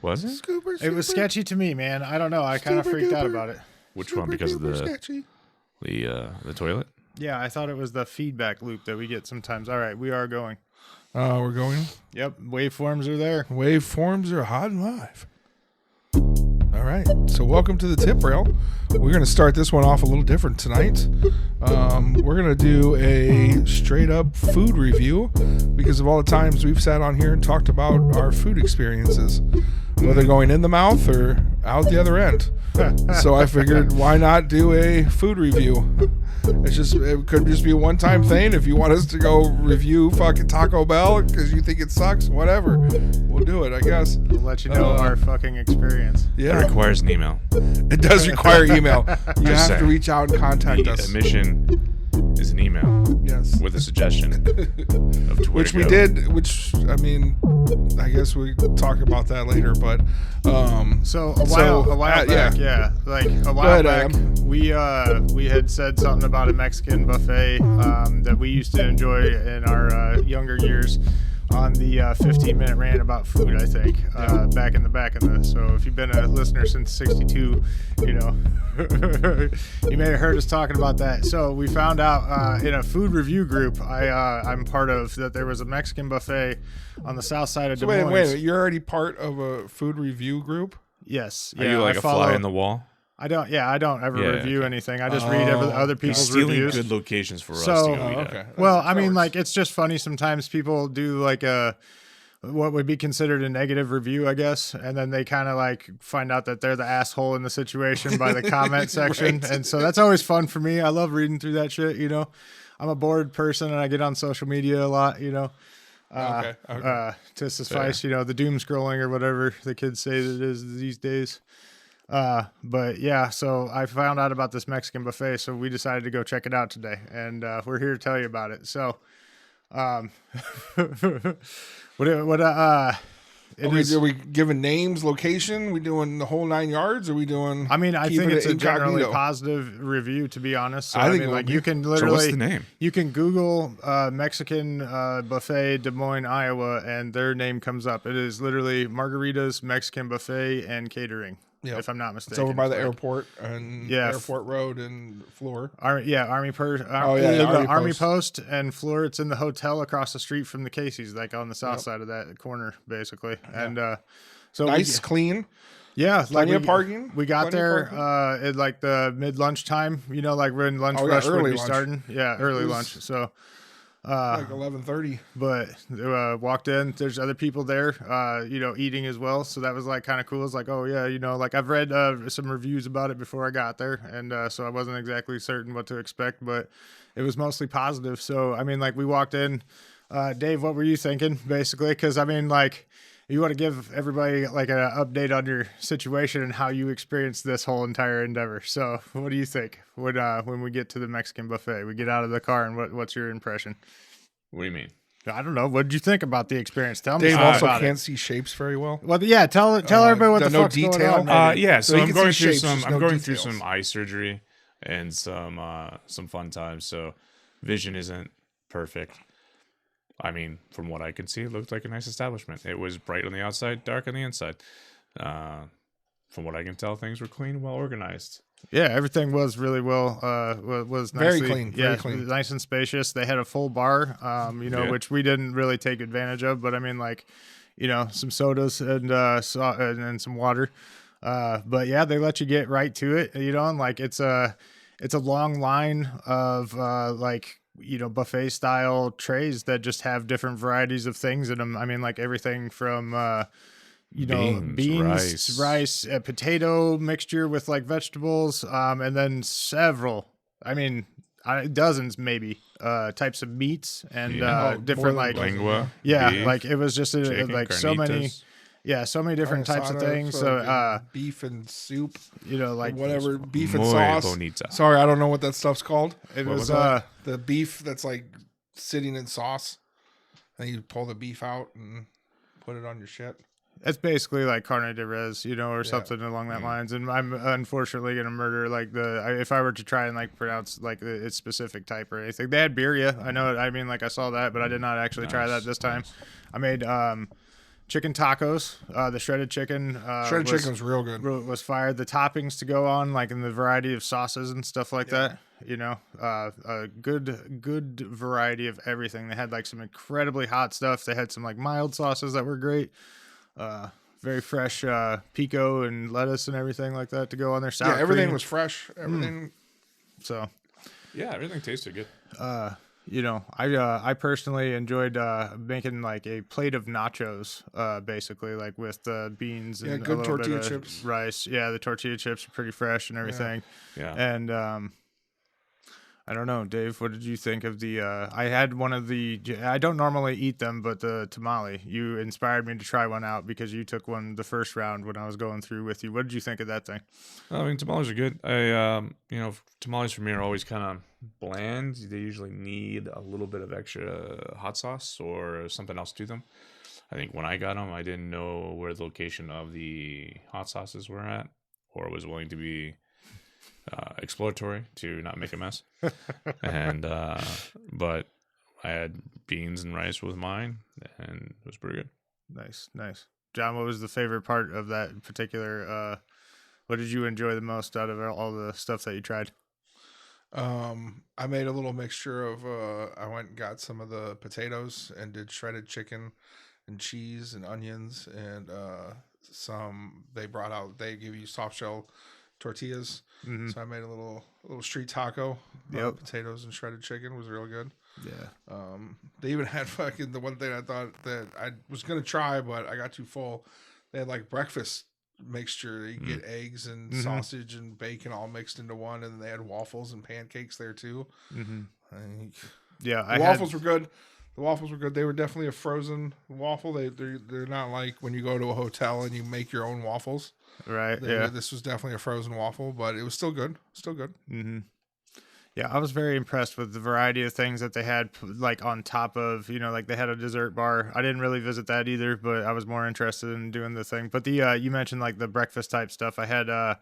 Was it? It was sketchy to me, man. I don't know. I kind of freaked out about it. Which one? Because of the toilet? Yeah, I thought it was the feedback loop that we get sometimes. All right, we are going. We're going. Yep, waveforms are there. Waveforms are hot and live. All right, so welcome to the tip rail. We're going to start this one off a little different tonight. We're going to do a straight up food review because of all the times we've sat on here and talked about our food experiences, whether going in the mouth or out the other end. So I figured, why not do a food review? It could just be a one-time thing. If you want us to go review fucking Taco Bell because you think it sucks, whatever, we'll do it, I guess. We'll let you know our fucking experience. Yeah, it requires an email. It does require email. You have to reach out and contact us. The mission is an email. Yes. With a suggestion of to where which to we go. did. Which I mean, I guess we talk about that later. But so a while back, like a while back, we had said something about a Mexican buffet that we used to enjoy in our younger years. On the 15-minute rant about food, I think, back in the back of the. So if you've been a listener since '62, you know, you may have heard us talking about that. So we found out in a food review group I'm part of that there was a Mexican buffet on the south side of Des Moines. Wait, you're already part of a food review group? Yes. Are you like a fly in the wall? I don't ever review anything. I just read other people's reviews. Good locations for us to go eat okay. at. Well, I mean, like, it's just funny. Sometimes people do like what would be considered a negative review, I guess. And then they kind of like find out that they're the asshole in the situation by the comment section. Right. And so that's always fun for me. I love reading through that shit. You know, I'm a bored person and I get on social media a lot, you know. To suffice, you know, the doom scrolling or whatever the kids say that it is these days. But yeah, so I found out about this Mexican buffet, so we decided to go check it out today, and we're here to tell you about it. So, are we giving names, location? We doing the whole 9 yards? Are we doing? I mean, I think it's a generally positive review, to be honest. So, I think like you can literally. So what's the name? You can Google Mexican buffet Des Moines, Iowa, and their name comes up. It is literally Margarita's Mexican Buffet and Catering. Yep. If I'm not mistaken. It's over by the airport and Airport Road and Fleur. Army Post and Fleur. It's in the hotel across the street from the Casey's, like on the south side of that corner, basically. Yeah. And so nice, clean. Yeah, plenty of parking. We got there at like the mid-lunch time. You know, like when lunch rush would be starting. Yeah, early lunch. So. Like 11:30. But walked in. There's other people there, you know, eating as well. So that was like kind of cool. It's like, oh yeah, you know, like I've read some reviews about it before I got there, and so I wasn't exactly certain what to expect, but it was mostly positive. So I mean, like we walked in. Dave, what were you thinking, basically? Because I mean, like, you want to give everybody like an update on your situation and how you experienced this whole entire endeavor. So what do you think when we get to the Mexican buffet? We get out of the car, and what's your impression? What do you mean? I don't know. What did you think about the experience? Tell me. Dave also about can't see shapes very well. Well, yeah. Tell everybody what the fuck's going on. Yeah. So I'm going through some. Through some eye surgery and some fun times. So vision isn't perfect. I mean, from what I could see, it looked like a nice establishment. It was bright on the outside, dark on the inside. From what I can tell, things were clean, well organized. Yeah, everything was really was nicely, very clean, very clean, nice and spacious. They had a full bar, you know, which we didn't really take advantage of. But I mean, like, you know, some sodas and some water. But yeah, they let you get right to it, you know, and like it's a long line of like, you know, buffet style trays that just have different varieties of things in them. I mean, like everything from beans, rice, potato mixture with like vegetables, and then several, I mean, dozens maybe, types of meats and different like lingua, beef, like it was just chicken, like carnitas. so many different types of things. So beef and soup, you know, like whatever, beef and Muy sauce. bonita. Sorry, I don't know what that stuff's called. It was the beef that's like sitting in sauce, and you pull the beef out and put it on your shit. It's basically like carne de res, you know, or something along that lines. And I'm unfortunately going to murder like if I were to try and like pronounce like its specific type or anything. They had birria. I know. I mean, like I saw that, but I did not actually try that this time. I made chicken tacos. The shredded chicken. Shredded chicken was real good. Was fire. The toppings to go on, like in the variety of sauces and stuff like that. You know, a good variety of everything. They had like some incredibly hot stuff. They had some like mild sauces that were great. Very fresh pico and lettuce and everything like that to go on there. Sour everything cream. was fresh. Everything. So, Yeah, everything tasted good. you know, I personally enjoyed making like a plate of nachos, basically like with beans and good a little tortilla bit of chips. rice. Yeah, the tortilla chips are pretty fresh and everything. Yeah. And I don't know, Dave, what did you think of the I had one of the I don't normally eat them, but the tamale. You inspired me to try one out because you took one the first round when I was going through with you. What did you think of that thing? I mean, tamales are good. Tamales for me are always kind of bland. They usually need a little bit of extra hot sauce or something else to them. I think when I got them, I didn't know where the location of the hot sauces were at, or was willing to be exploratory to not make a mess. And but I had beans and rice with mine, and it was pretty good. Nice. John, what was the favorite part of that particular? What did you enjoy the most out of all the stuff that you tried? I made a little mixture of I went and got some of the potatoes and did shredded chicken and cheese and onions and they give you soft shell tortillas. Mm-hmm. So I made a little street taco. Potatoes and shredded chicken was real good. Yeah. They even had fucking the one thing I thought that I was gonna try, but I got too full. They had like breakfast mixture. You get eggs and sausage and bacon all mixed into one, and then they had waffles and pancakes there too. Mm-hmm. The waffles were good. The waffles were good. They were definitely a frozen waffle. They're not like when you go to a hotel and you make your own waffles. Right. This was definitely a frozen waffle, but it was still good. Still good. Mm-hmm. Yeah, I was very impressed with the variety of things that they had, like on top of, like they had a dessert bar. I didn't really visit that either, but I was more interested in doing the thing. But you mentioned like the breakfast type stuff. I had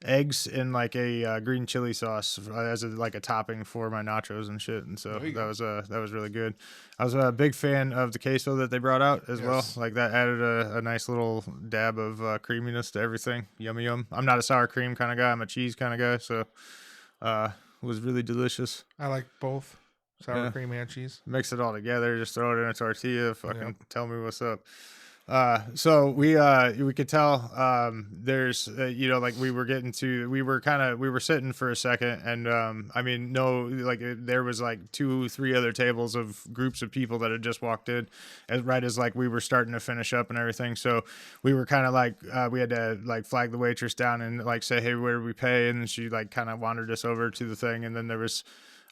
eggs in like a green chili sauce as like a topping for my nachos and shit, and so that was really good. I was a big fan of the queso that they brought out as well. Like that added a nice little dab of creaminess to everything. Yum. I'm not a sour cream kind of guy. I'm a cheese kind of guy, so. Was really delicious. I like both sour cream and cheese. Mix it all together, just throw it in a tortilla. Fucking tell me what's up. So we could tell there's like we were sitting for a second, and I mean there was like 2-3 other tables of groups of people that had just walked in as like we were starting to finish up and everything. So we were kind of like we had to like flag the waitress down and like say, hey, where do we pay? And she like kind of wandered us over to the thing, and then there was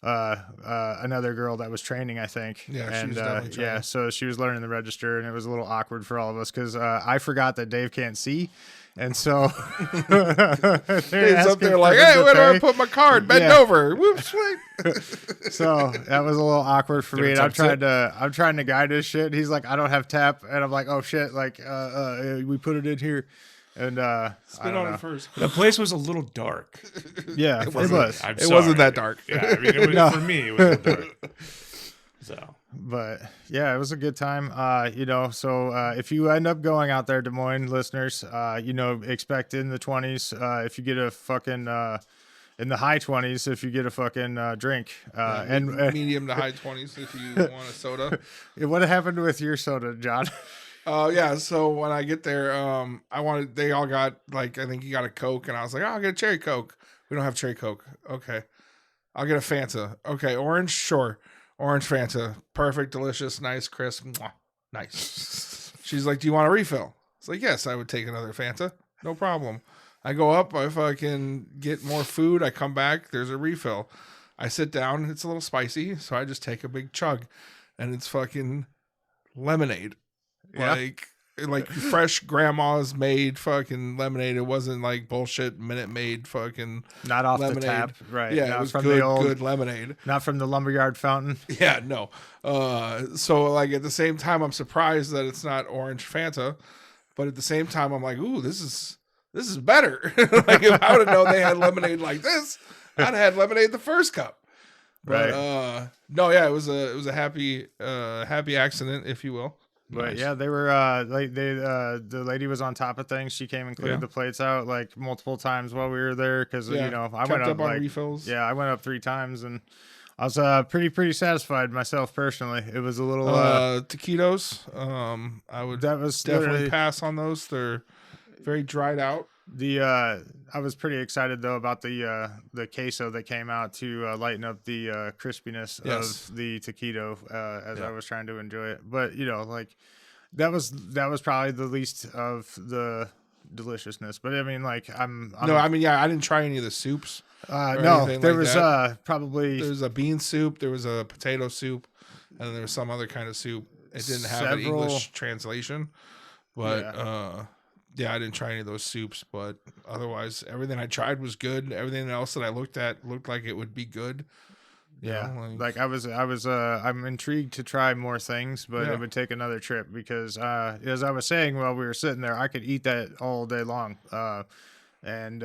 another girl that was training, I think. She was definitely training. So she was learning the register, and it was a little awkward for all of us because I forgot that Dave can't see, and so Dave's up there like, hey, where do I put my card? Bend over. Whoops, wait. So that was a little awkward for me, and I'm trying to guide his shit. He's like, I don't have tap, and I'm like, oh shit, like we put it in here. And spit on it first. The place was a little dark. Yeah, it was. It wasn't that dark. Yeah, I mean, it was, for me, it was a little dark. So, but yeah, it was a good time. So if you end up going out there, Des Moines listeners, expect in the 20s. If you get a fucking in the high 20s, if you get a fucking drink, and medium to high 20s if you want a soda. What happened with your soda, John? So when I get there, they all got like, I think you got a Coke, and I was like, I'll get a cherry Coke. We don't have cherry Coke. Okay. I'll get a Fanta. Okay. Orange. Sure. Orange Fanta. Perfect. Delicious. Nice. Crisp. Mwah. Nice. She's like, do you want a refill? It's like, yes, I would take another Fanta. No problem. I go up. If I can get more food, I come back. There's a refill. I sit down. It's a little spicy. So I just take a big chug, and it's fucking lemonade. Yeah. Like fresh grandma's made fucking lemonade. It wasn't like bullshit Minute Maid fucking not off lemonade. The tap, right? Yeah, not it was from good lemonade. Not from the lumberyard fountain. Yeah, no. So like at the same time, I'm surprised that it's not orange Fanta, but at the same time, I'm like, ooh, this is better. Like if I would have known they had lemonade like this, I'd have had lemonade the first cup. But right. No, yeah, it was a happy accident, if you will. But Nice. yeah, they were the lady was on top of things. She came and cleared Yeah. the plates out like multiple times while we were there because Yeah, you know I kept went up up on like refills. yeah, I went up 3 times and I was pretty satisfied myself personally. It was a little Taquitos. I would that was definitely literally- pass on those. They're very dried out. I was pretty excited though about the queso that came out to lighten up the crispiness Yes. of the taquito as Yeah. I was trying to enjoy it. But you know, like that was probably the least of the deliciousness. But I mean, like I'm No, I mean, yeah, I didn't try any of the soups. or no, anything there like was that. probably There was a bean soup, there was a potato soup, and then there was some other kind of soup. It didn't have an Several- English translation, but Yeah. yeah, I didn't try any of those soups. But otherwise, everything I tried was good. Everything else that I looked at looked like it would be good. You yeah, know, like I'm intrigued to try more things, but Yeah. it would take another trip because as I was saying while we were sitting there, I could eat that all day long. And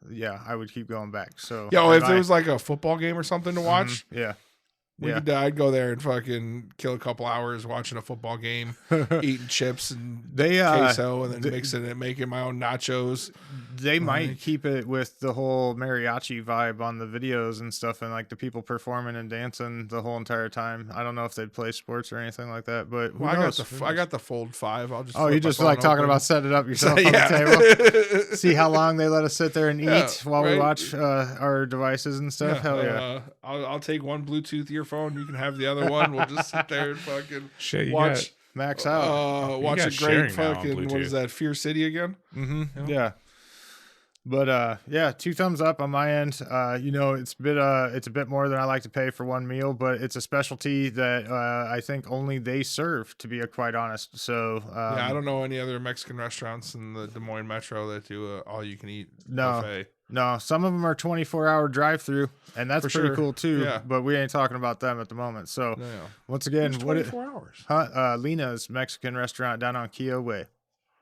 yeah, I would keep going back. So yeah, well, and if there was like a football game or something to watch, yeah, I'd go there and fucking kill a couple hours watching a football game, eating chips and they queso, and then mixing it, making my own nachos. they might keep it with the whole mariachi vibe on the videos and stuff, and like the people performing and dancing the whole entire time. I don't know if they'd play sports or anything like that, but who Well, knows? I got the Fold 5. I'll just Oh, flip you my just phone like talking open. about setting it up yourself on Yeah. the table. See how long they let us sit there and eat Yeah, while we right. watch our devices and stuff. Hell yeah. I'll take one Bluetooth earphone. You can have the other one. We'll just sit there and fucking Shit, you watch. Max out. Watch got a sharing great now on fucking. What Bluetooth. is that? Fear City again? Yeah. But yeah, 2 thumbs up on my end. You know, it's a bit more than I like to pay for one meal, but it's a specialty that I think only they serve, to be quite honest. So Yeah, I don't know any other Mexican restaurants in the Des Moines metro that do a all you can eat No. buffet. No, some of them are 24-hour drive-through, and that's For pretty sure. cool too. Yeah. But we ain't talking about them at the moment. So No, once again, it's what 24 hours. Lena's Mexican restaurant down on Keo Way.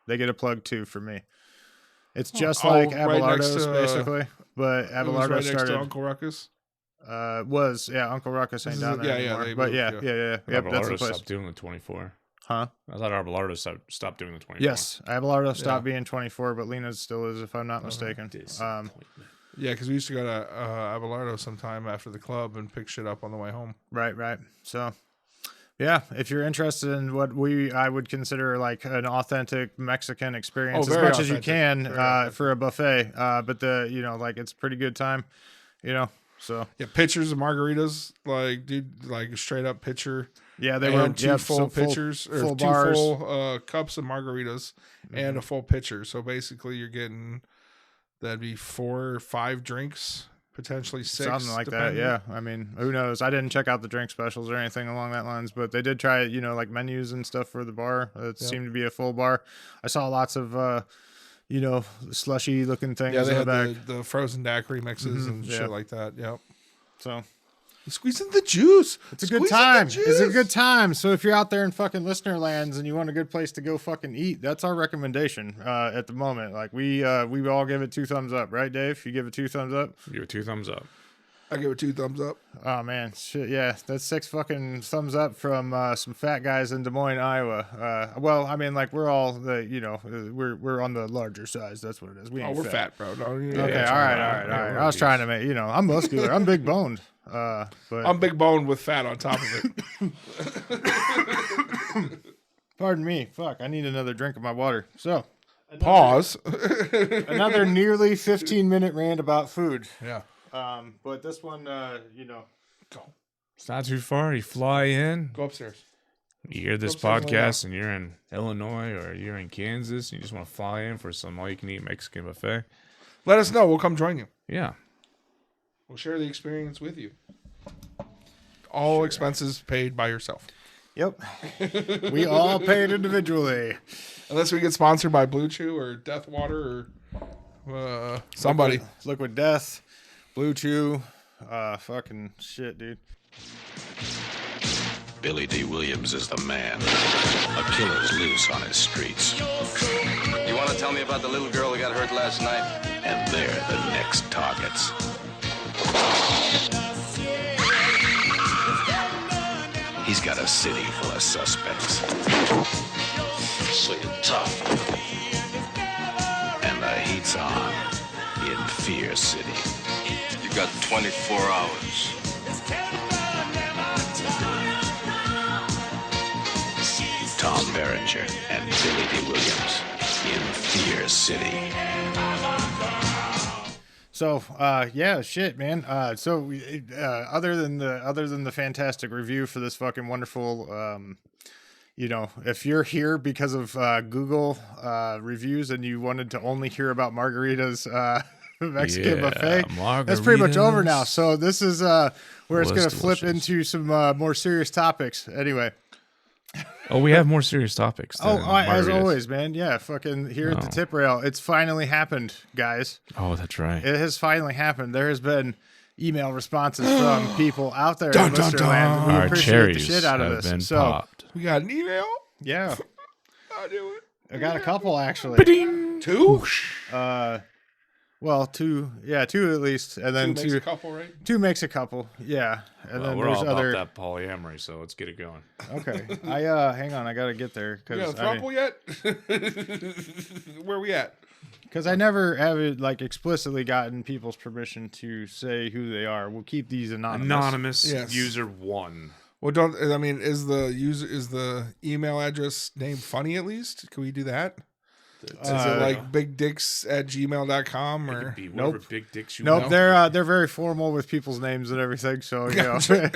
They get a plug too for me. It's just Oh, like right next Abelardo's to, basically, but It was Abelardo right next to started. Uncle Ruckus. Was Uncle Ruckus ain't This is down it. there Yeah, anymore. they but moved, yeah, yeah. yep, that's the Abelardo place. stopped doing the 24. Huh? I thought Abelardo stopped doing the 24. Yes, Abelardo stopped being 24, but Lena's still is, if I'm not mistaken. Disappointment. Yeah, because we used to go to Abelardo sometime after the club and pick shit up on the way home. Right. So, yeah, if you're interested in what I would consider like an authentic Mexican experience, as very much as you authentic. can Very authentic. for a buffet, but like it's a pretty good time, you know. So Yeah, pitchers of margaritas, like dude, like straight up pitcher. yeah, they And were two full pitchers or full two bars. full cups of margaritas and a full pitcher. So basically, you're getting that'd be 4 or 5 drinks, potentially 6, Something like depending. that, yeah. I mean, who knows? I didn't check out the drink specials or anything along that lines, but they did try, like menus and stuff for the bar. It seemed to be a full bar. I saw lots of, slushy looking things Yeah, they in the had back. the frozen daiquiri mixes and yeah. shit like that. Yep. So Squeeze in the juice. it's a good time. It's a good time. So if you're out there in fucking listener lands and you want a good place to go fucking eat, that's our recommendation at the moment. Like we all give it 2 thumbs up, right, Dave? You give it 2 thumbs up? Give it 2 thumbs up. I give it 2 thumbs up. Oh man, shit, yeah, that's 6 fucking thumbs up from some fat guys in Des Moines, Iowa. Well, I mean, like we're all we're on the larger size. That's what it is. We ain't We're fat, bro. No, Okay, Yeah, all right. yeah, I was trying to make I'm muscular. I'm big boned. But I'm big boned with fat on top of it. pardon me. Fuck, I need another drink of my water. So Pause. another nearly 15-minute rant about food. Yeah. But this one, Go. It's not too far. You fly in. Go upstairs. You hear this Upstairs, lay down. podcast and you're in Illinois or you're in Kansas and you just want to fly in for some all-you-can-eat Mexican buffet. Let us know. We'll come join you. Yeah. We'll share the experience with you. All expenses paid by yourself. Yep. We all paid individually. Unless we get sponsored by Blue Chew or Death Water or somebody. Liquid Death, Blue Chew, fucking shit, dude. Billy D. Williams is the man. A killer's loose on his streets. You want to tell me about the little girl who got hurt last night? And they're the next targets. He's got a city full of suspects. So you're tough. And the heat's on in Fear City. You got 24 hours. Tom Berenger and Billy D. Williams in Fear City. So, yeah, shit, man. Other than the fantastic review for this fucking wonderful, if you're here because of Google reviews and you wanted to only hear about Margarita's Mexican buffet, that's pretty much over now. So this is where it's going to flip into some more serious topics. Anyway. Oh, we have more serious topics. As always, man. Yeah, fucking here at the Tip Rail. It's finally happened, guys. Oh, that's right. It has finally happened. There has been email responses from people out there in Listerland. We Our appreciate cherries the shit out of have this. been So, popped. We got an email. yeah, I do it. I got a couple actually. 2. Well, two at least, and then Two makes a couple, right? two makes a couple. Yeah, and then We're there's all other. about that polyamory, so let's get it going. Okay, hang on, I gotta get there You got a because throuple yet? Where we at? I never have like explicitly gotten people's permission to say who they are. We'll keep these anonymous. Anonymous user 1. Well, is the email address name funny at least? Can we do that? Is it like bigdicks@gmail.com or? It could be whatever Nope. big dicks you Nope, want. they're very formal with people's names and everything. So Nothing. it'd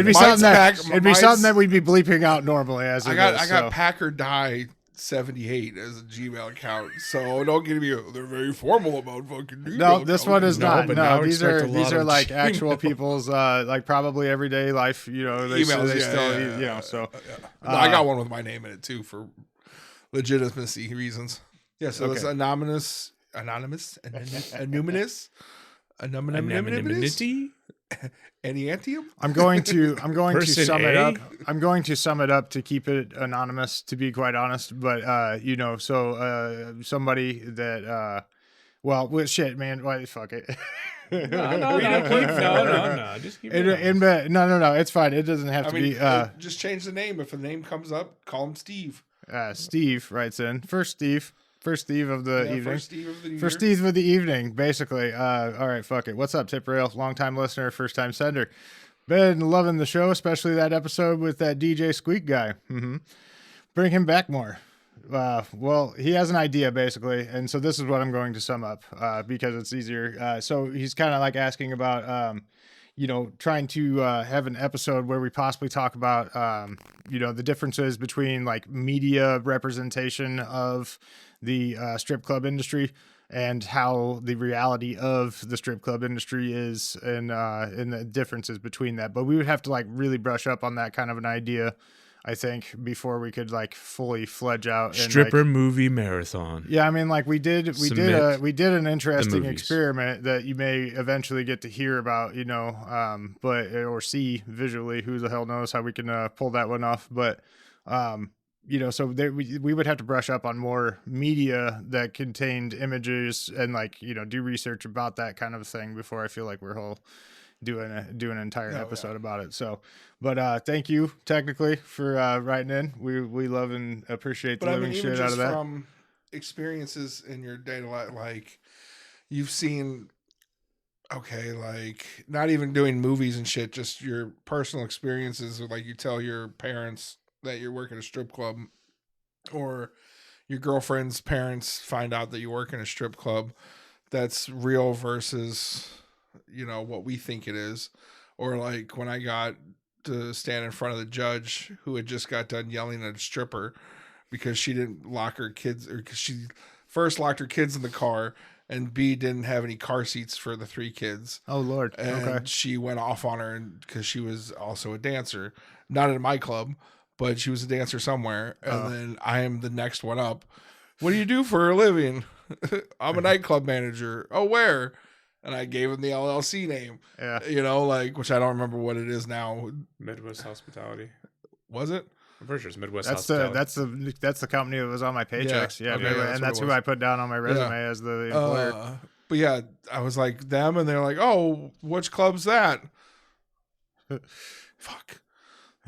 be Mine's something that we'd be bleeping out normally. As I got Packer Die 78 as a Gmail account, so don't get me. They're very formal about fucking. No, this one is not. but now No, these expect are a lot of like Gmail. actual people's like probably everyday life. They Emails, still So No, I got one with my name in it too for legitimacy reasons. Yeah, so it's Okay. anonymous, Anonymity? Aniantium. I'm going to Person sum it A? up. I'm going to sum it up to keep it anonymous, to be quite honest. But somebody that shit, man. Why fuck it. No. Just keep it. No. It's fine. It doesn't have to be. Just change the name. If a name comes up, call him Steve. Steve writes in first. Steve of the evening. First Steve of the year. For Steve of the evening, basically. All right, fuck it. What's up, Tip Rail? Long time listener, first time sender. Been loving the show, especially that episode with that DJ Squeak guy. Bring him back more. Well, he has an idea basically, and so this is what I'm going to sum up because it's easier. So he's kind of like asking about, trying to have an episode where we possibly talk about, the differences between like media representation of the strip club industry and how the reality of the strip club industry is, and the differences between that. But we would have to like really brush up on that kind of an idea, I think, before we could like fully fledge out and, Stripper movie marathon. Yeah, I mean, like we did an interesting movies. experiment that you may eventually get to hear about, or see visually. Who the hell knows how we can pull that one off? But so we would have to brush up on more media that contained images and do research about that kind of thing before I feel like we're whole do an entire episode about it. So, but thank you technically for writing in. We love and appreciate the living shit out of that. From experiences in your day to life, like you've seen, like not even doing movies and shit, just your personal experiences. Like you tell your parents that you're working a strip club, or your girlfriend's parents find out that you work in a strip club. That's real versus what we think it is. Or like when I got to stand in front of the judge who had just got done yelling at a stripper because she didn't lock her kids, or because she first locked her kids in the car, and B, didn't have any car seats for the 3 kids. Oh Lord. And okay. she went off on her because she was also a dancer, not at my club, but she was a dancer somewhere. And then I am the next one up. What do you do for a living? I'm a nightclub manager. Oh, where? And I gave him the LLC name. Yeah. Which I don't remember what it is now. Midwest Hospitality. Was it? I'm pretty sure it's Midwest That's Hospitality. that's the company that was on my paychecks. Yeah, okay, Midwest, and that's who I put down on my resume as the employer. But yeah, I was like them, and they're like, "Oh, which club's that?" Fuck.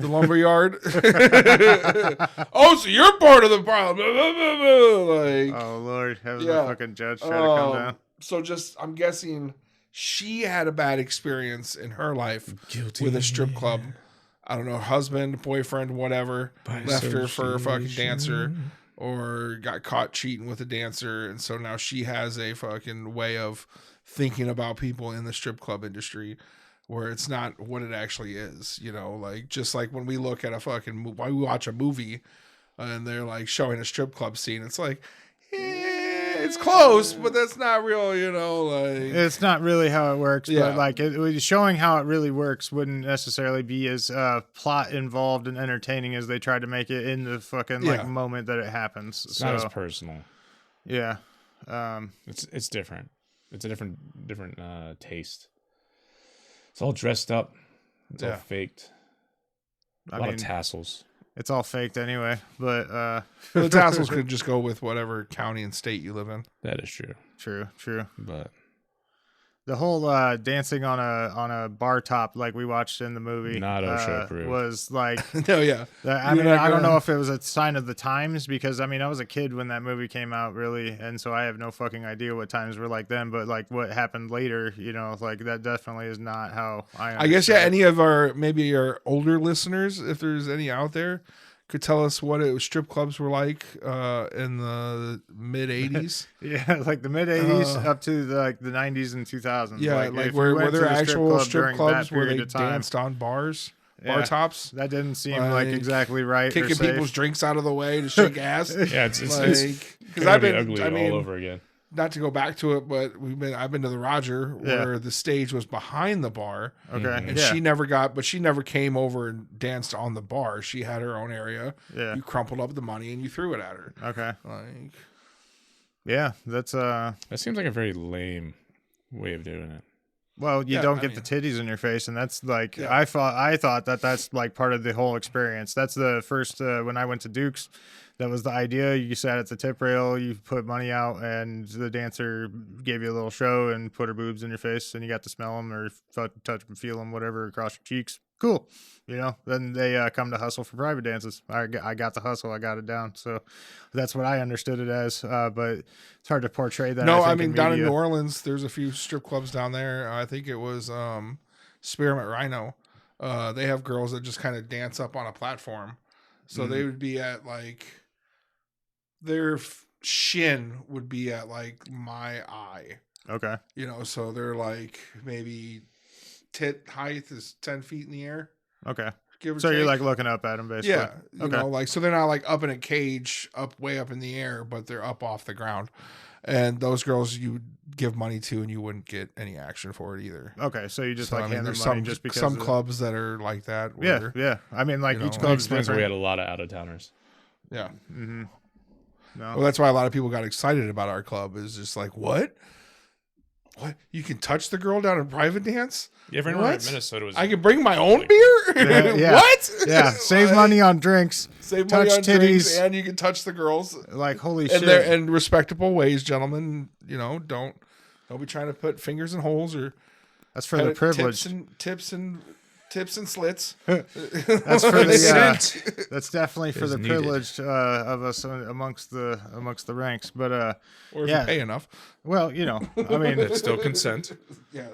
the lumberyard. Oh, so you're part of the problem. Like, Oh Lord, have Yeah. the fucking judge try to come down. so just, I'm guessing she had a bad experience in her life Guilty. with a strip club. I don't know, husband, boyfriend, whatever, left her for a fucking dancer or got caught cheating with a dancer. And so now she has a fucking way of thinking about people in the strip club industry where it's not what it actually is, you know, like just like when we look at a fucking, why we watch a movie and they're like showing a strip club scene, it's like, it's close, but that's not real, you know, like It's not really how it works, Yeah. but like showing how it really works wouldn't necessarily be as plot involved and entertaining as they tried to make it in the fucking Yeah. like moment that it happens. It's not as personal. Yeah. It's different. It's a different taste. It's all dressed up. It's all Yeah. faked. A I lot mean, of tassels. it's all faked anyway, but the tassels could just go with whatever county and state you live in. That is true. true. But The whole dancing on a bar top like we watched in the movie Not OSHA approved. was like No, yeah. I You're mean, not I don't gonna- know if it was a sign of the times because I mean, I was a kid when that movie came out, really, and so I have no fucking idea what times were like then. But like what happened later, you know, like that definitely is not how I guess, yeah, any of our, maybe our older listeners, if there's any out there, could tell us what strip clubs were like in the mid 80s. yeah, like the mid '80s up to the 90s and 2000s. Yeah, like like if you were went to there the actual strip during clubs that where period they of time, danced on bars, Yeah. bar tops, that didn't seem like Like, exactly right. or kicking safe. people's drinks out of the way to shake ass? yeah, it's Like, because gonna I've be been, ugly I mean, all over again. not to go back to it, but I've been to the Roger where the stage was behind the bar. Okay, And yeah. she never came over and danced on the bar. She had her own area. Yeah. You crumpled up the money and you threw it at her. Okay, Like, yeah, that's That seems like a very lame way of doing it. Well, you Yeah, don't I get mean- the titties in your face, and that's like Yeah. I thought that's like part of the whole experience. That's the first when I went to Duke's. That was the idea. You sat at the tip rail, you put money out, and the dancer gave you a little show and put her boobs in your face, and you got to smell them or touch them, feel them, whatever across your cheeks. Cool, you know. Then they come to hustle for private dances. I got the hustle. I got it down. So that's what I understood it as. But it's hard to portray that. no, I think, mean, in down in media. New Orleans, there's a few strip clubs down there. I think it was Spearmint Rhino. They have girls that just kind of dance up on a platform. So they would be at like, their shin would be at like my eye. Okay. You know, so they're like maybe tit height is 10 feet in the air. Okay. Give or So you're take. like looking up at them, basically. Yeah, you Okay. know, like so they're not like up in a cage, way up in the air, but they're up off the ground. And those girls you would give money to, and you wouldn't get any action for it either. Okay, so you just So, like I mean, hand them there's money some just because some of- clubs that are like that. Yeah, Where, yeah. I mean, like you each know, That club's explains why we different. had a lot of out of towners. yeah. No. Well, that's why a lot of people got excited about our club. Is just like, what? What? You can touch the girl down in private dance? Yeah, if anyone in What? Minnesota was I can bring my own beer? Yeah. What? Yeah, save Like, money on drinks. Save touch money on drinks, titties. and you can touch the girls. Like holy And shit. they're in respectable ways, gentlemen. You know, don't be trying to put fingers in holes or That's for the privilege. tips and slits. That's for the. Scent. That's definitely for Is the needed. privileged of us amongst the ranks. But Or if Yeah. you pay enough. well, you know, I mean, It's still consent. Yeah.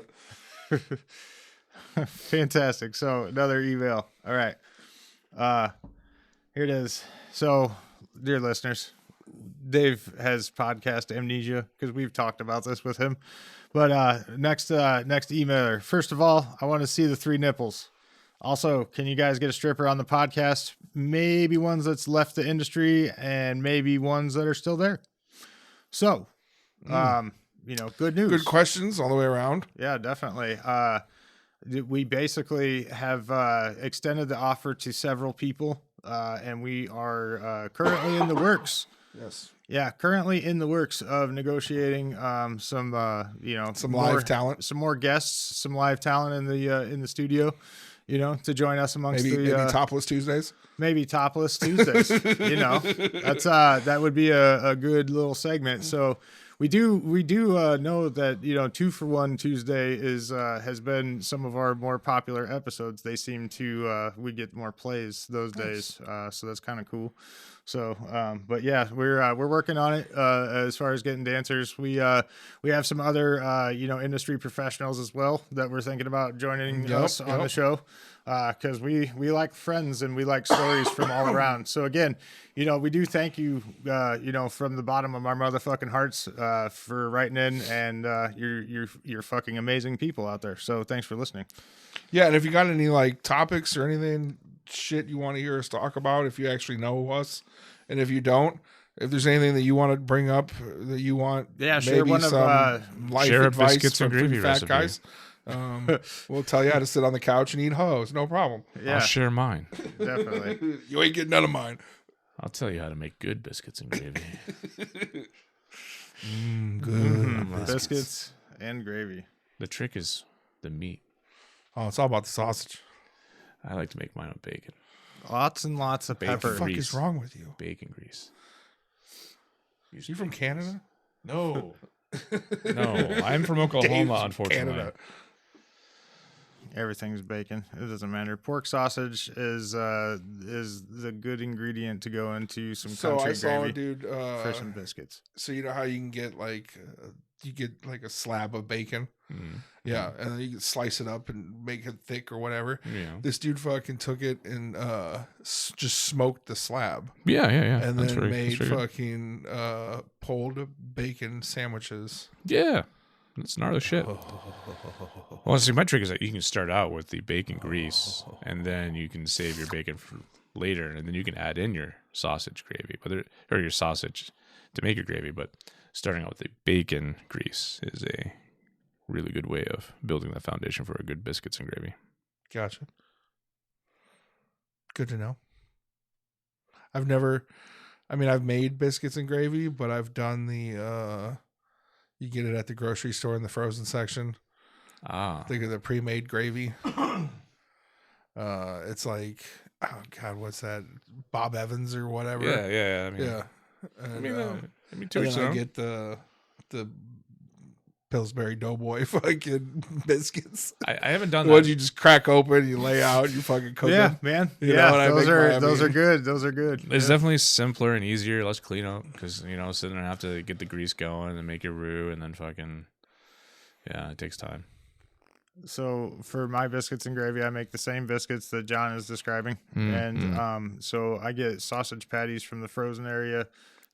fantastic. So another email. All right. Here it is. So, dear listeners, Dave has podcast amnesia because we've talked about this with him. But next emailer. First of all, I want to see the 3 nipples. Also, can you guys get a stripper on the podcast? Maybe ones that's left the industry and maybe ones that are still there. So, you know, good news. Good questions all the way around. Yeah, definitely. We basically have extended the offer to several people, and we are currently in the works. Yes. Yeah, currently in the works of negotiating some Some more- live talent. some more guests, some live talent in the studio, you know, to join us amongst Maybe the Topless Tuesdays. maybe topless Tuesdays. That's that would be a good little segment. So we do know that 2-for-1 Tuesday is has been some of our more popular episodes. They seem to we get more plays those days, so that's kind of cool. So, but yeah, we're working on it as far as getting dancers. We have some other industry professionals as well that we're thinking about joining us on the show. Because we like friends and we like stories from all around. So again, we do thank you, from the bottom of our motherfucking hearts for writing in, and you're fucking amazing people out there. So thanks for listening. Yeah, and if you got any like topics or anything shit you want to hear us talk about, if you actually know us, and if you don't, if there's anything that you want to bring up that you want, share one some life share a advice biscuits from and gravy three fat recipe. guys. We'll tell you how to sit on the couch and eat hoes. No problem. Yeah, I'll share mine. definitely. You ain't getting none of mine. I'll tell you how to make good biscuits and gravy. Good. Biscuits and gravy. The trick is the meat. Oh, it's all about the sausage. I like to make mine with bacon. Lots and lots of Bacon. What the pepper. fuck Grease. is wrong with you? Bacon grease. You from Canada? No. No, I'm from Oklahoma, Dave's unfortunately. Canada. Everything's bacon. It doesn't matter. Pork sausage is the good ingredient to go into some So country I saw gravy. a dude. Fish and biscuits. So you know how you can get like you get like a slab of bacon. Yeah, and then you can slice it up and make it thick or whatever. Yeah. This dude fucking took it and just smoked the slab, Yeah. and That's then very- made that's very good. fucking pulled bacon sandwiches. Yeah. That's gnarly shit. Well, see, my trick is that you can start out with the bacon grease, and then you can save your bacon for later, and then you can add in your sausage gravy, or your sausage to make your gravy. But starting out with the bacon grease is a really good way of building that foundation for a good biscuits and gravy. Gotcha. Good to know. I've made biscuits and gravy, but I've done the you get it at the grocery store in the frozen section. Ah, Think of the pre-made gravy. It's like, oh God, what's that? Bob Evans or whatever. yeah. I mean, Yeah. And, I mean, to and each then their I own. get the Pillsbury Doughboy fucking biscuits. I haven't done The ones that. you just crack open, you lay out, you fucking cook Yeah, them. man. You yeah, know what I those make are my- those are good. Those are good. It's Yeah. definitely simpler and easier, less cleanup, because sitting there and have to get the grease going and make your roux, and then fucking it takes time. So for my biscuits and gravy, I make the same biscuits that John is describing, so I get sausage patties from the frozen area.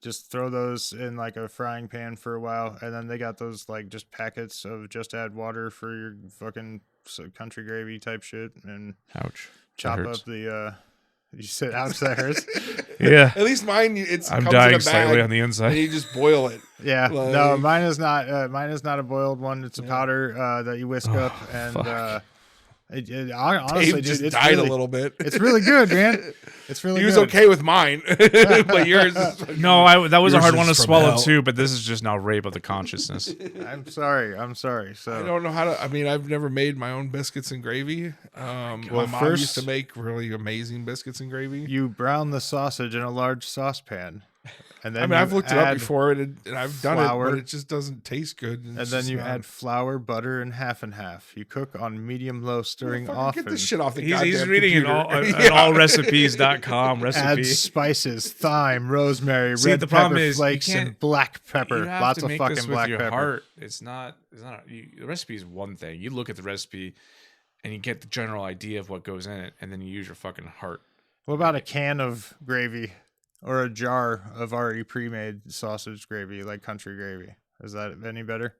Just throw those in like a frying pan for a while, and then they got those like just packets of just add water for your fucking country gravy type shit, and Ouch. chop hurts. up the. You said ouch, that hurts. Yeah. At least mine, it's I'm comes dying in a slightly bag, on the and inside. you just boil it. Yeah, no, Like- mine is not. Mine is not a boiled one. It's a powder that you whisk up, and fuck. honestly, Dave just dude, it's died really, a little bit. It's really good, man. It's really. He was good. okay with mine, but yours is fucking- No, that was a Yours hard is one to from swallow hell. too, but this is just now rape of the consciousness. I'm sorry. I So don't know how to. I mean, I've never made my own biscuits and gravy. My Well, mom first- used to make really amazing biscuits and gravy. you brown the sausage in a large saucepan, and then I mean, I've you looked it up add- before, and I've done flour. it, but it just doesn't taste good. And then you add flour, butter, and half. You cook on medium-low, stirring often. Get this shit off the He's goddamn reading an computer. allrecipes.com recipe. Add spices, thyme, rosemary, See, red the problem pepper is you flakes, can't- and black pepper. You have Lots to of make fucking this black with your pepper. heart. It's not. The recipe is one thing. You look at the recipe, and you get the general idea of what goes in it, and then you use your fucking heart. What about a can of gravy or a jar of already pre-made sausage gravy, like country gravy? Is that any better?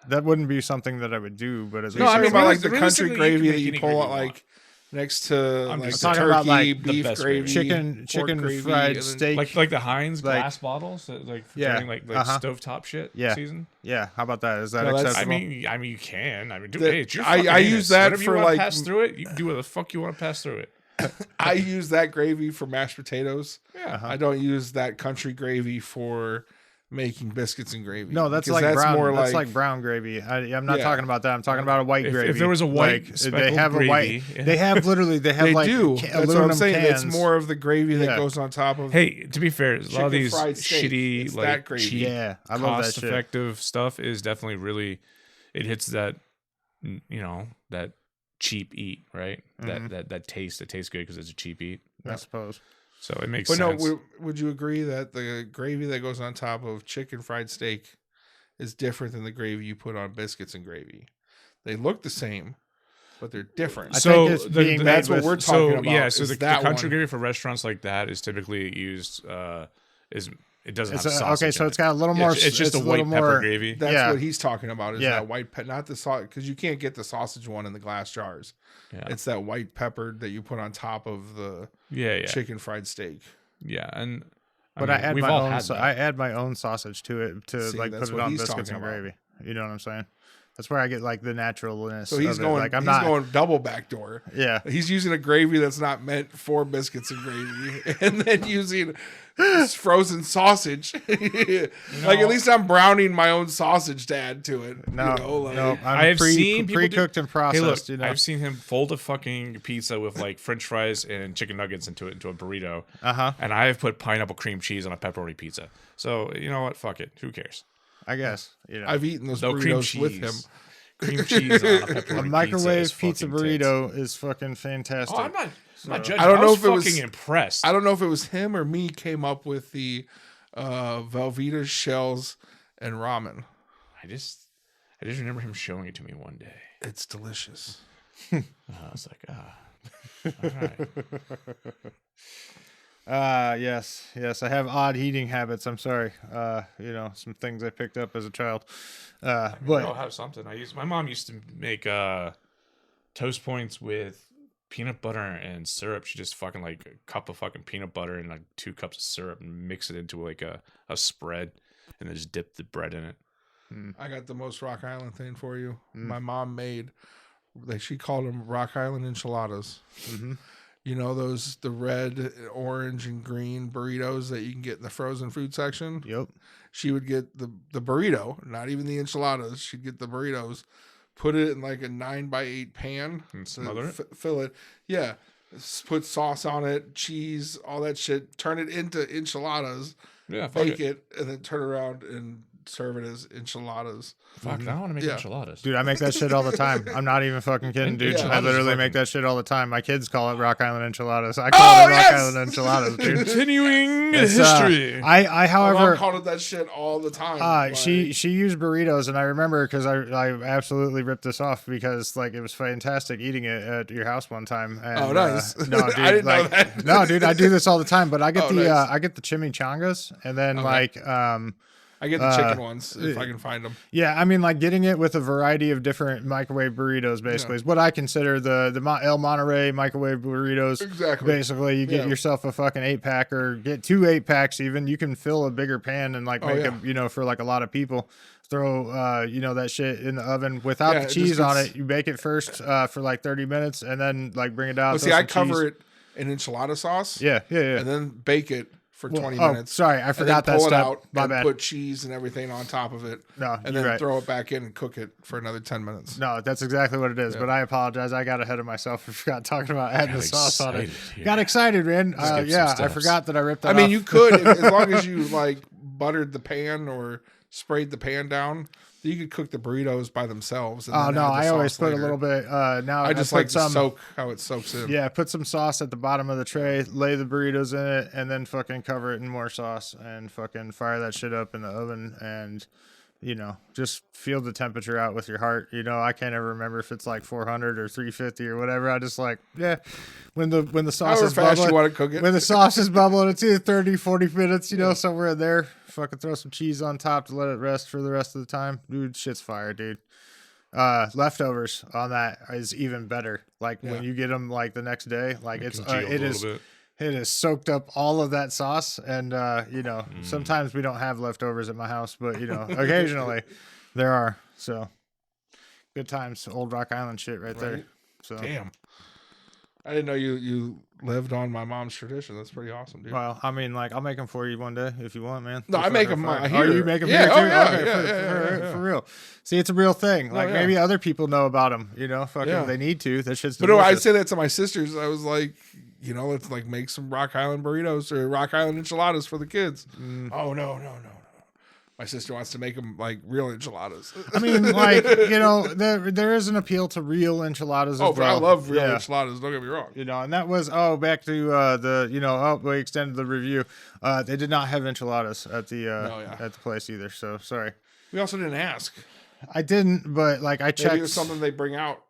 That wouldn't be something that I would do, but at No, least I mean It's about really- like the realistically, country you can gravy make that you any pull gravy out you want. like next to I'm like just the talking about, turkey, like, the beef best gravy, chicken pork gravy, fried and then- steak. Like the Heinz Like- glass bottles, like Yeah, during like stovetop shit Yeah. season. Yeah, how about that? Is that No, that's- acceptable? I mean, you can. I mean, dude, The- hey, it's your I fucking use anus. that Whatever for, you wanna like- pass through it. You do what the fuck you want to pass through it. I use that gravy for mashed potatoes. Yeah. I don't use that country gravy for making biscuits and gravy. No, that's Because like brown. more That's like brown gravy. I'm not Yeah. talking about that. I'm talking about a white gravy. If there was a white they speckled have a white. gravy, They have literally. They have They like do. That's what aluminum I'm saying. cans. It's more of the gravy that Yeah. goes on top of. Hey, to be fair, a lot of Chicken these fried steak. shitty, It's like that gravy. cheap, Yeah, I love that shit. cost-effective stuff is definitely really. It hits that, that cheap eat, right? That taste. It tastes good because it's a cheap eat. I suppose. So it makes But sense. no, would you agree that the gravy that goes on top of chicken fried steak is different than the gravy you put on biscuits and gravy? They look the same, but they're different. I think it's being that's made what we're with- talking about. Yeah, so is the that country one. gravy for restaurants like that is typically used. It doesn't It's have sausage. okay, so in it's it. got a little more. It's just a little white pepper more- gravy. That's Yeah. what he's talking about. Is Yeah. that white not the sauce, because you can't get the sausage one in the glass jars. Yeah. It's that white pepper that you put on top of the Yeah. chicken fried steak. Yeah, and But mean, I add we've my all own. had So that. I add my own sausage to it to See, like that's put it what on he's biscuits talking and about. gravy. You know what I'm saying? That's where I get like the naturalness. So he's of it. going. Like I'm he's not. going double backdoor. Yeah. He's using a gravy that's not meant for biscuits and gravy, and then using frozen sausage. Like at least I'm browning my own sausage to add to it. No, like, no. I'm I have seen people do- pre-cooked and Hey, processed. look, you know. I've seen him fold a fucking pizza with like French fries and chicken nuggets into a burrito. And I have put pineapple cream cheese on a pepperoni pizza. So you know what? Fuck it. Who cares? I guess. You know. I've eaten those No cream burritos cheese with him. Cream cheese on a pepperoni a microwave pizza, pizza is fucking tits. burrito is fucking fantastic. Oh, I'm not judging. I don't know was if it was- fucking impressed. I don't know if it was him or me came up with the Velveeta shells and ramen. I just remember him showing it to me one day. It's delicious. And I was like, all right. Yes. I have odd eating habits. I'm sorry. Some things I picked up as a child. I'll But have something. My mom used to make toast points with peanut butter and syrup. She just fucking like a cup of fucking peanut butter and like 2 cups of syrup and mix it into like a spread and then just dip the bread in it. I got the most Rock Island thing for you. My mom made, she called them Rock Island enchiladas. You know the red, orange, and green burritos that you can get in the frozen food section? yep. She would get the burrito, not even the enchiladas. She'd get the burritos, put it in like a 9x8 pan, And smother it? fill it. Yeah, put sauce on it, cheese, all that shit. Turn it into enchiladas, Yeah, fuck bake it. it, and then turn around and serve it as enchiladas. Fuck, I want to make Yeah. enchiladas. Dude, I make that shit all the time. I'm not even fucking kidding, dude. Yeah. I literally Fucking- make that shit all the time. My kids call it Rock Island enchiladas. I call it Rock yes! Island enchiladas, dude. Continuing It's, history. I My however, mom called it that shit all the time. she used burritos, and I remember because I absolutely ripped this off because like it was fantastic eating it at your house one time. And, Oh, nice. no, dude, I didn't know like, that. no, dude, I do this all the time. But I get Oh, the nice. I get the chimichangas, and then I get the chicken ones if I can find them. yeah, I mean, like getting it with a variety of different microwave burritos, basically, is what I consider the El Monterey microwave burritos. Exactly. Basically, you get Yeah. yourself a fucking 8-pack or get 2 8-packs even. You can fill a bigger pan and like make yeah. them, for like a lot of people. Throw, that shit in the oven without Yeah, the it cheese just on gets- it. You bake it first for like 30 minutes and then like bring it out. Well, throw see, I some cover cheese. it in enchilada sauce. Yeah. And then bake it for 20 oh, minutes. sorry, I and forgot then that pull step. it out My and bad. put cheese and everything on top of it. No, and you're then right. throw it back in and cook it for another 10 minutes. No, that's exactly what it is. Yeah. But I apologize. I got ahead of myself. I forgot talking about adding the sauce on it. excited here. Got excited, man. skip some Yeah, I steps. forgot that I ripped that I mean, off. you could, as long as you like buttered the pan or sprayed the pan down, you could cook the burritos by themselves. And Oh then no, add the I always sauce put later. a little bit. Now I just put like to some. soak how it soaks in. Yeah, put some sauce at the bottom of the tray, lay the burritos in it, and then fucking cover it in more sauce and fucking fire that shit up in the oven and, just feel the temperature out with your heart. I can't ever remember if it's like 400 or 350 or whatever. I just like, when the sauce However is fast bubbling, you want to cook it. when the sauce is bubbling, it's either 30, 40 minutes, somewhere in there. Fucking throw some cheese on top to let it rest for the rest of the time. Dude, shit's fire, dude. Leftovers on that is even better. Like when you get them like the next day, like it is soaked up all of that sauce. And, sometimes we don't have leftovers at my house, but occasionally there are. So good times. Old Rock Island shit right there. Right. So Damn. I didn't know you lived on my mom's tradition. That's pretty awesome, dude. Well, I mean, like, I'll make them for you one day if you want, man. No, They're I make fucking them fire. here. Oh, you make them Yeah, here too? oh, yeah, Okay, yeah. for real. See, it's a real thing. Like, yeah. maybe other people know about them. You know, fucking, Yeah. they need to. That shit's But no, I delicious. say that to my sisters. I was like, let's like make some Rock Island burritos or Rock Island enchiladas for the kids. Oh no. My sister wants to make them like real enchiladas. I mean, like, there is an appeal to real enchiladas Oh, as well. I love real Yeah. enchiladas. Don't get me wrong. And that was back to we extended the review. They did not have enchiladas at the at the place either. So sorry, We also didn't ask. I didn't. But like I checked. Maybe it was something they bring out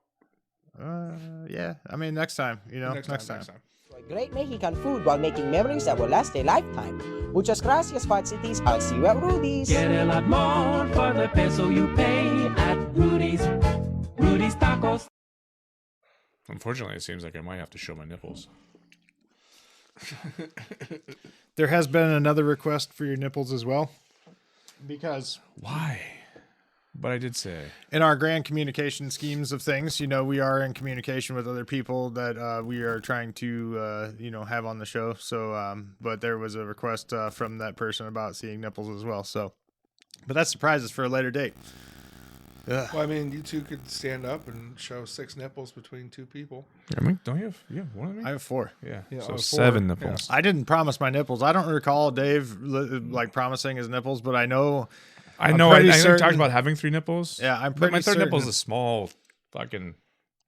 Yeah, I mean next time. Next time. Great Mexican food while making memories that will last a lifetime. Muchas gracias, Fat Cities. I'll see you at Rudy's. Get a lot more for the peso you pay at Rudy's. Rudy's Tacos. Unfortunately, it seems like I might have to show my nipples. There has been another request for your nipples as well, because Why? But I did say. in our grand communication schemes of things, we are in communication with other people that we are trying to, have on the show. So, but there was a request from that person about seeing nipples as well. So, but that surprises for a later date. Well, I mean, you two could stand up and show 6 nipples between 2 people. I mean, don't you have? Yeah, one of me. I have 4. Yeah. Yeah, So 4. 7 nipples. I didn't promise my nipples. I don't recall Dave like promising his nipples, but I know. I know. I pretty talked certain- about having 3 nipples. Yeah, I'm But pretty my third nipple is certain- a small fucking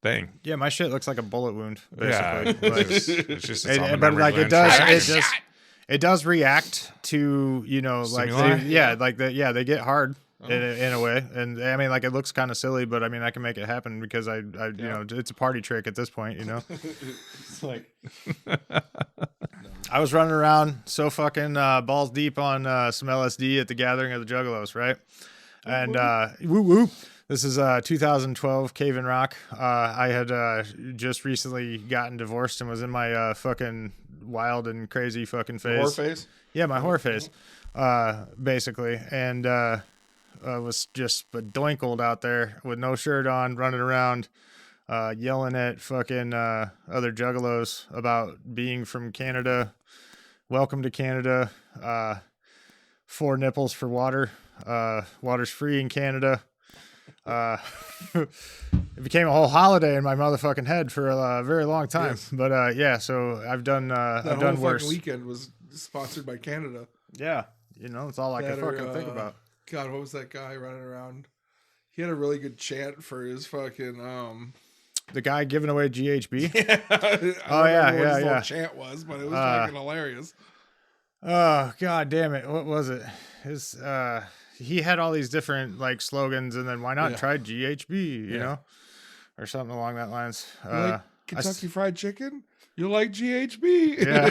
thing. Yeah, my shit looks like a bullet wound, Yeah, basically. Like, it's just it's on the but memory like gland. it does react to Stimuli? they get hard in a way, and I mean like it looks kind of silly, but I mean I can make it happen because I it's a party trick at this point, It's like I was running around so fucking balls deep on some LSD at the gathering of the Juggalos, right? And woo woo. This is 2012 Cave and Rock. I had just recently gotten divorced and was in my fucking wild and crazy fucking phase. Whore face? Yeah, my whore phase, basically. And was just doinkled out there with no shirt on, running around, yelling at fucking other juggalos about being from Canada. Welcome to Canada. 4 nipples for water. Water's free in Canada. It became a whole holiday in my motherfucking head for a very long time. Yes. But so I've done That I've whole done worse. fucking weekend was sponsored by Canada. Yeah, that's all I can That or, fucking think about. God, what was that guy running around? He had a really good chant for his fucking The guy giving away GHB. I don't Oh, yeah, remember what his yeah, little yeah. chant was, but it was fucking hilarious. Oh god damn it! What was it? His he had all these different like slogans, and then why not Yeah. try GHB? You Yeah. know, or something along that lines. You like I Kentucky Fried Chicken? You like GHB? Yeah.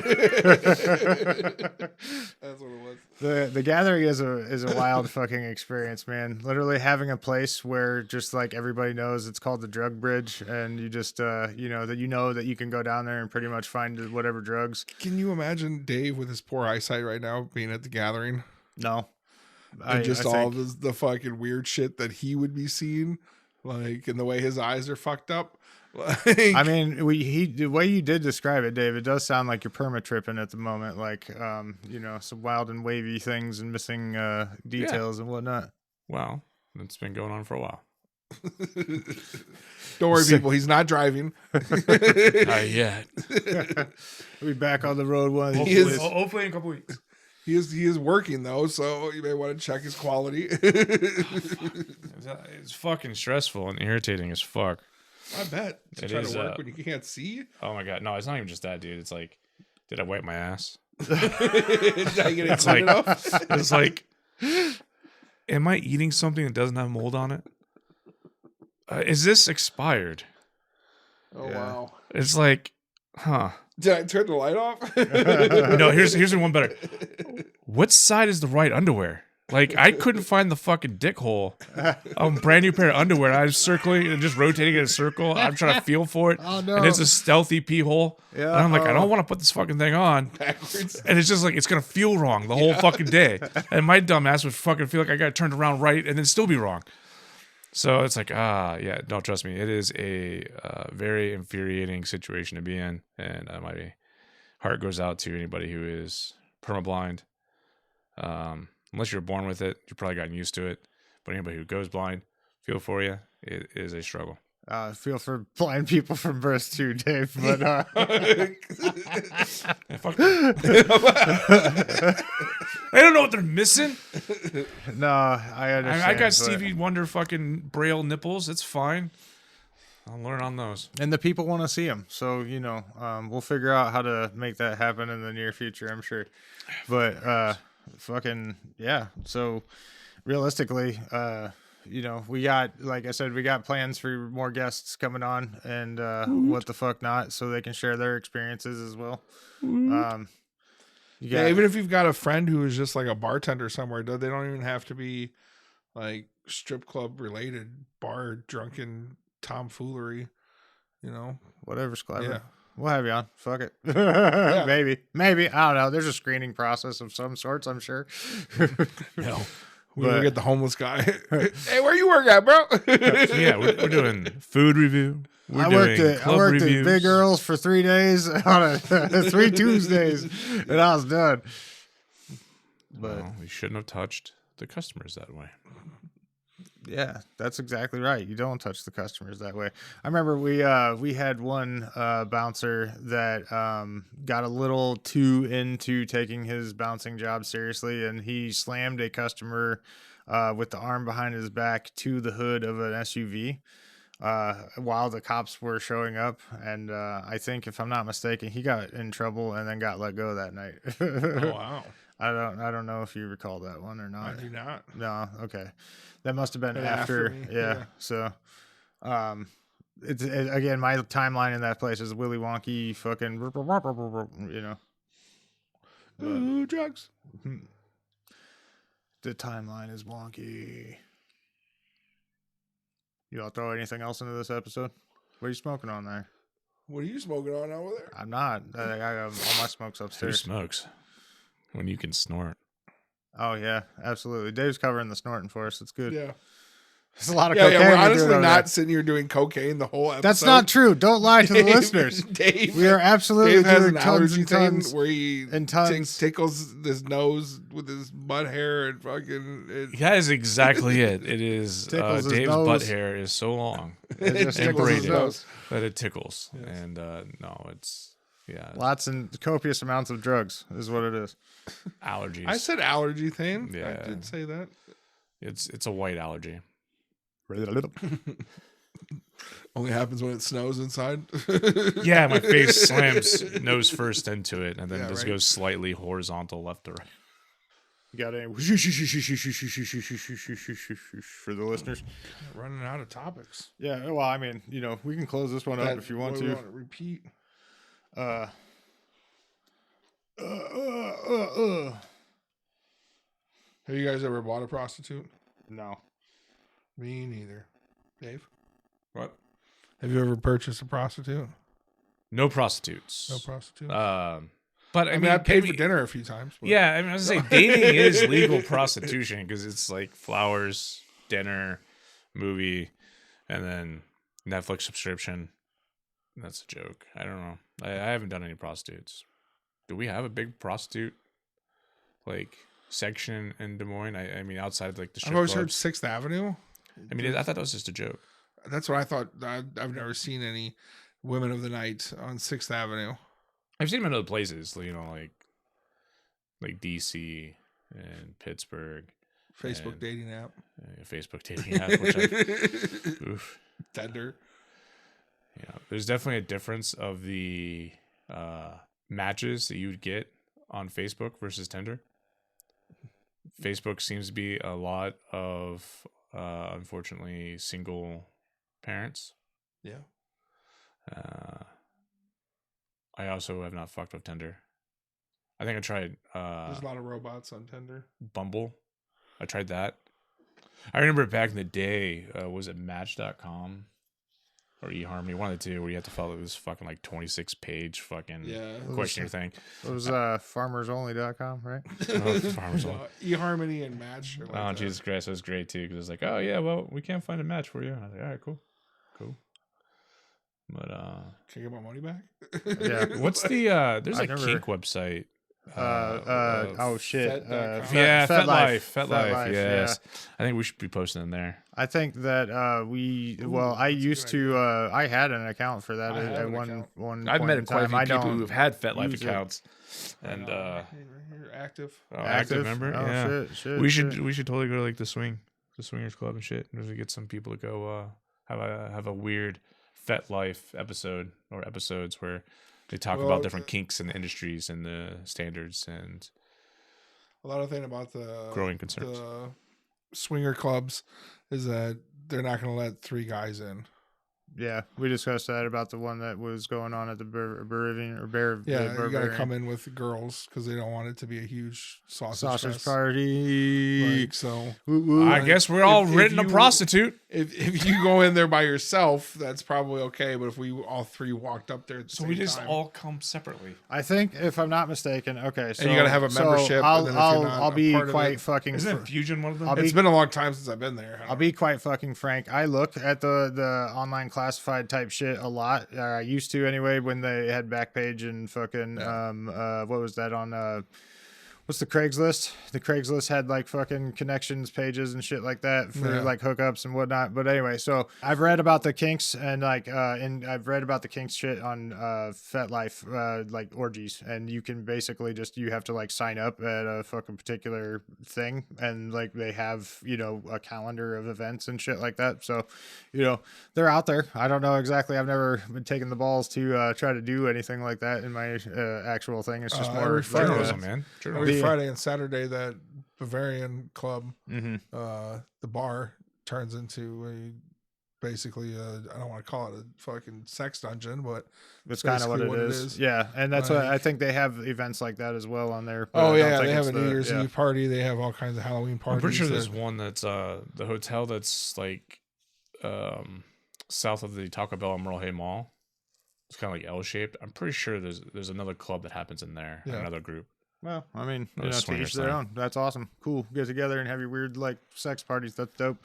That's what it was. The gathering is a wild fucking experience, man. Literally having a place where just like everybody knows it's called the drug bridge, and you just that you can go down there and pretty much find whatever drugs. Can you imagine Dave with his poor eyesight right now being at the gathering? No, And just I all think- the fucking weird shit that he would be seeing, like, and the way his eyes are fucked up. Like, I mean, the way you did describe it, Dave, it does sound like you're perma tripping at the moment, like some wild and wavy things and missing details and whatnot. Well, it's been going on for a while. don't worry, people. He's not driving. Not yet. We'll be back on the road one of these He is- days. Hopefully in a couple weeks. He is working though, so you may want to check his quality. It's fucking stressful and irritating as fuck. I bet. To It try is, to work when you can't see. Oh my god, no, it's not even just that, dude. It's like, did I wipe my ass? Did I get it It's clean like, enough? it's like, am I eating something that doesn't have mold on it? Is this expired? Oh Yeah. wow. It's like, huh? Did I turn the light off? No, here's one better. What side is the right underwear? Like, I couldn't find the fucking dick hole. A brand new pair of underwear. I was circling and just rotating in a circle. I'm trying to feel for it. Oh, no. And it's a stealthy pee hole. Yeah, And I'm like, I oh. don't want to put this fucking thing on. Backwards. And it's just like, it's going to feel wrong the whole fucking day. And my dumb ass would fucking feel like I got to turn around right and then still be wrong. So it's like, yeah, don't trust me. It is a very infuriating situation to be in. And I might be heart goes out to anybody who is permablind. Unless you're born with it, you've probably gotten used to it. But anybody who goes blind, feel for you. It is a struggle. Feel for blind people from birth too, Dave. But Fuck them. They don't know what they're missing. no, I understand. I got but- Stevie Wonder fucking braille nipples. It's fine. I'll learn on those. And the people want to see them, so we'll figure out how to make that happen in the near future, I'm sure. But fucking yeah. So realistically, we got, like I said, we got plans for more guests coming on, and what the fuck not, so they can share their experiences as well. Yeah, even if you've got a friend who is just like a bartender somewhere, they don't even have to be like strip club related, bar drunken tomfoolery, whatever's clever. Yeah. We'll have you on. Fuck it. Yeah. Maybe. I don't know. There's a screening process of some sorts, I'm sure. No. We But- get the homeless guy. Hey, where you work at, bro? Yeah, we're doing food review. We're I doing worked club at reviews. Big Earl's for 3 days on 3 Tuesdays, and I was done. But Well, we shouldn't have touched the customers that way. yeah, that's exactly right. You don't touch the customers that way. I remember we had one bouncer that got a little too into taking his bouncing job seriously, and he slammed a customer with the arm behind his back to the hood of an SUV. While the cops were showing up, and I think, if I'm not mistaken, he got in trouble and then got let go that night. Oh, wow. I don't know if you recall that one or I not. do not. No, okay, that must have been Been after. after me, Yeah. yeah. So, again, my timeline in that place is Willy Wonky, fucking, Ooh, drugs. the timeline is wonky. You all throw anything else into this episode? What are you smoking on there? What are you smoking on over there? I'm not. I got all my smokes Who upstairs. smokes when you can snort? Oh yeah, absolutely. Dave's covering the snorting for us. It's good. Yeah. It's a lot of Yeah, cocaine. we're you're doing honestly over not there. sitting here doing cocaine the whole episode. That's not true. Don't lie to the listeners. Dave, We are absolutely Dave has doing an tons allergy and thing tons. where he and tons. tickles his nose with his butt hair and fucking. That is exactly it. It is Tickles his Dave's nose. butt hair is so long It just and tickles his braided nose. that it tickles. And no, it's Lots and copious amounts of drugs is what it is. allergies. I said allergy thing. Yeah. I did say that. It's a white allergy. Only happens when it snows inside. Yeah, my face slams nose first into it, and then Yeah, just right. goes slightly horizontal left to right. You got any for the listeners? Running out of topics. Yeah. Well, I mean, we can close this one up if you want What do to. we want to repeat. Have you guys ever bought a prostitute? No. Me neither. Dave, What? have you ever purchased a prostitute? No prostitutes. No prostitute. But I mean, I paid for dinner a few times. But Yeah, I mean, I was gonna say dating is legal prostitution because it's like flowers, dinner, movie, and then Netflix subscription. That's a joke. I don't know. I haven't done any prostitutes. Do we have a big prostitute like section in Des Moines? I mean, outside like the strip I've always heard clubs? 6th Avenue. I mean, I thought that was just a joke. That's what I thought. I've never seen any women of the night on 6th Avenue. I've seen them in other places, like DC and Pittsburgh. Facebook And- dating app. Facebook dating app, which oof. Tender. Yeah, there's definitely a difference of the matches that you would get on Facebook versus Tinder. Facebook seems to be a lot of, unfortunately, single parents. Yeah. I also have not fucked with Tinder. I think I tried There's a lot of robots on Tinder. Bumble. I tried that. I remember back in the day, was it Match.com or eHarmony? One of the two, where you have to follow this fucking like 26-page fucking Yeah. questionnaire thing. It was farmersonly.com, right? Farmers Only. eHarmony and Match. are like Oh, that. Jesus Christ, that was great too, because it's like, oh yeah, well, we can't find a match for you. And I was like, all right, cool. But Can I get my money back? Yeah. what's the there's I a never- kink website. Oh shit. Fet.com. Yeah, FetLife. FetLife, Yes, I think we should be posting in there. I think that I used to I had an account for that I have at an one account. one I've point met in quite a time. few I people don't who've had FetLife use it. accounts, and You're active. active member. Oh Yeah, shit. we should totally go to like the swingers club and shit. Maybe get some people to go have a weird FetLife episode or episodes where they talk Well, about different kinks in the industries and the standards and A lot of thing about the growing concerns. the swinger clubs is that they're not going to let 3 guys in. Yeah, we discussed that about the one that was going on at the Bavarian or Bear. Yeah, the you got to Bavarian come in with girls because they don't want it to be a huge sausage fest. party. Like, so Woo, woo. I guess we're all if written a you- prostitute. if you go in there by yourself, that's probably okay. But if we all 3 walked up there at the So same we just time, all come separately. I think, if I'm not mistaken, okay. So you gotta have a membership, I'll and then if you're not I'll a be part of quite it- fucking. Isn't Fusion one of them? I'll it's be- been a long time since I've been there. I'll be quite fucking frank. I look at the online classified type shit a lot. I used to anyway when they had Backpage and fucking what was that on what's the Craigslist? The Craigslist had like fucking connections pages and shit like that for like hookups and whatnot. But anyway, so I've read about the kinks and I've read about the kinks shit on FetLife, like orgies, and you can basically you have to like sign up at a fucking particular thing, and like they have, you know, a calendar of events and shit like that. So, you know, they're out there. I don't know exactly. I've never been taking the balls to try to do anything like that in my actual thing. It's just more every like, Friday, Journalism, man. Every Friday and Saturday, that Bavarian club, mm-hmm. the bar turns into basically I don't want to call it a fucking sex dungeon, but That's kind of what it is. Yeah, and that's what I think they have events like that as well on there. Oh I don't yeah, think they have it's a New Year's Eve party. They have all kinds of Halloween parties. I'm pretty sure that- there's one that's the hotel that's like south of the Taco Bell and Merle Hay Mall. It's kind of like L-shaped. I'm pretty sure there's another club that happens in there, another group. Well, I mean, Or you a know, to swinger each their site. own. That's awesome. Cool. Get together and have your weird like sex parties. That's dope.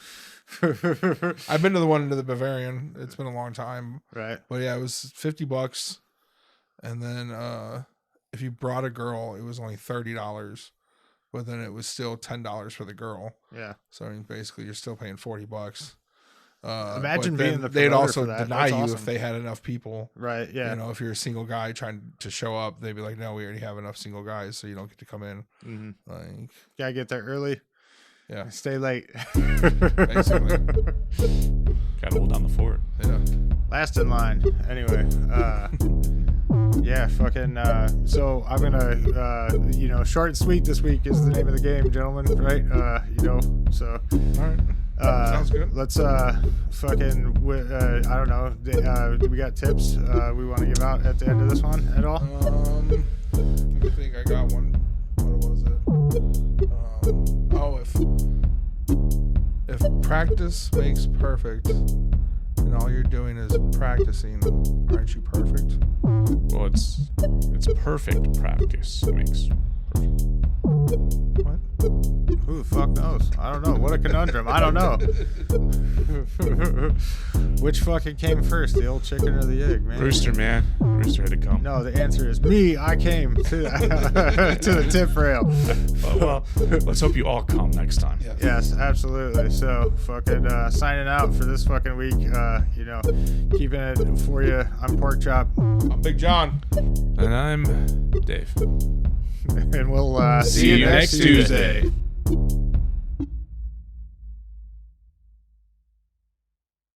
I've been to the one into the Bavarian. It's been a long time, Right. but yeah, it was $50, and then if you brought a girl, it was only $30, but then it was still $10 for the girl. Yeah. So I mean, basically, you're still paying $40. Imagine but being then the they'd promoter also for that. deny That's you awesome. if they had enough people. Right. Yeah. You know, if you're a single guy trying to show up, they'd be like, "No, we already have enough single guys, so you don't get to come in." Mm-hmm. Like, Gotta get there early. yeah, Stay late. basically, Gotta hold down the fort. yeah. Last in line. Anyway. Yeah. Fucking. So I'm gonna. You know, short and sweet this week is the name of the game, gentlemen. Right. You know. So. All right. Sounds good. Let's fucking I don't know. Do we got tips we want to give out at the end of this one at all? I think I got one. What was it? If practice makes perfect, and all you're doing is practicing, aren't you perfect? Well, it's perfect practice. It makes What? Who the fuck knows? I don't know. What a conundrum. I don't know. Which fucking came first, the old chicken or the egg, man? Rooster, man. Rooster had to come. No, the answer is me. I came to to the tip rail. Well, let's hope you all come next time. Yeah. Yes, absolutely. So, fucking signing out for this fucking week. You know, keeping it for you. I'm Pork Chop, I'm Big John. And I'm Dave. and we'll See you next Tuesday.